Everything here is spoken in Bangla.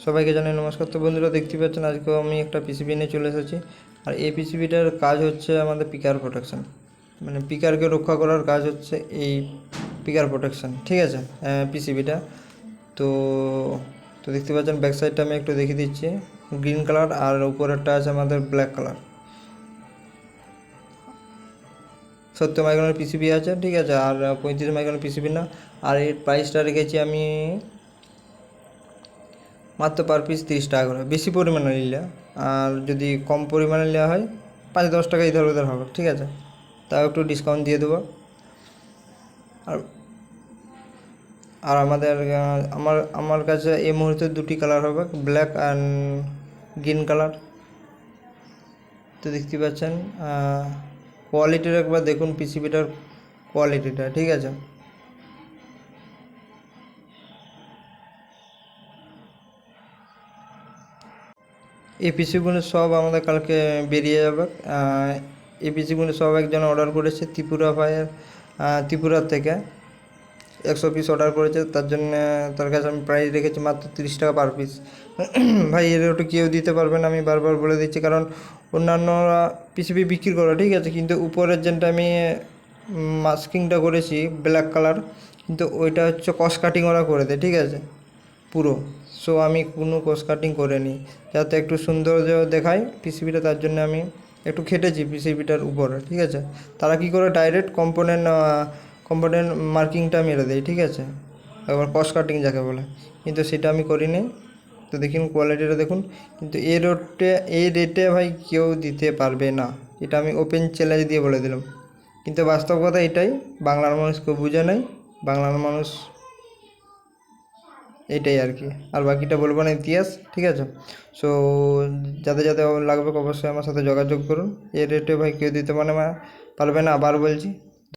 সবাইকে জানাই নমস্কার। তো বন্ধুরা দেখতে পাচ্ছেন আজকেও আমি একটা পিসিবি নিয়ে চলে এসেছি। আর এই পিসিবিটার কাজ হচ্ছে আমাদের পিকার প্রোটেকশন, মানে পিকারকে রক্ষা করার কাজ হচ্ছে এই পিকার প্রোটেকশন, ঠিক আছে। পিসিবিটা তো তো দেখতে পাচ্ছেন ব্যাক সাইডটা আমি একটু দেখিয়ে দিচ্ছি। গ্রিন কালার আর উপরেরটা আছে আমাদের ব্ল্যাক কালার। 70 মাইক্রনের পিসিবি আছে, ঠিক আছে। আর 35 মাইক্রনের পিসিবি না। আর এর প্রাইসটা রেখেছি আমি মাত্র পার পিস 30 টাকা করে, বেশি পরিমাণে নিলে। আর যদি কম পরিমাণে নেওয়া হয় 5-10 টাকা ইধার উধার হবে, ঠিক আছে। তাও একটু ডিসকাউন্ট দিয়ে দেবো। আর আর আমাদের আমার আমার কাছে এই মুহূর্তে দুটি কালার হবে, ব্ল্যাক অ্যান্ড গ্রিন কালার। তো দেখতে পাচ্ছেন কোয়ালিটির একবার দেখুন পিসিবিটার কোয়ালিটিটা, ঠিক আছে। এই পিসিগুলো সব আমাদের কালকে বেরিয়ে যাবে। এই পিসিগুলো সব একজন অর্ডার করেছে ত্রিপুরার থেকে 100 পিস অর্ডার করেছে। তার জন্য তার কাছে আমি প্রাইস রেখেছি মাত্র 30 টাকা পার পিস। ভাই এর ওটা কেউ দিতে পারবে না, আমি বারবার বলে দিচ্ছি, কারণ অন্যান্যরা পিসিবি বিক্রি করে, ঠিক আছে, কিন্তু উপরের যেটা আমি মাস্কিংটা করেছি ব্ল্যাক কালার, কিন্তু ওইটা হচ্ছে কস্ট কাটিং ওরা করে দেয়, ঠিক আছে, পুরো। সো আমি কোনো কস্ট কাটিং করে নিই যাতে একটু সৌন্দর্য দেখায় পিসিবিটা, তার জন্য আমি একটু খেটেছি পিসিবিটার উপরে, ঠিক আছে। তারা কি করে ডাইরেক্ট কম্পোনেন্ট মার্কিংটা মেরে দেয়, ঠিক আছে, এবার কস্ট কাটিং যাকে বলে, কিন্তু সেটা আমি করিনি। তো দেখুন কোয়ালিটিটা দেখুন, কিন্তু এই রেটে ভাই কেউ দিতে পারবে না, এটা আমি ওপেন চ্যালেঞ্জ দিয়ে বলে দিলাম। কিন্তু বাস্তব কথা এটাই, বাংলার মানুষ কেউ বুঝে নাই, বাংলার মানুষ এটাই আর কি। আর বাকিটা বলবো না, ইতিহাস, ঠিক আছে। সো যাদের যাদের লাগবে অবশ্যই আমার সাথে যোগাযোগ করুন। এই রেটে ভাই কেউ দিতে পারবে না, আবার বলছি।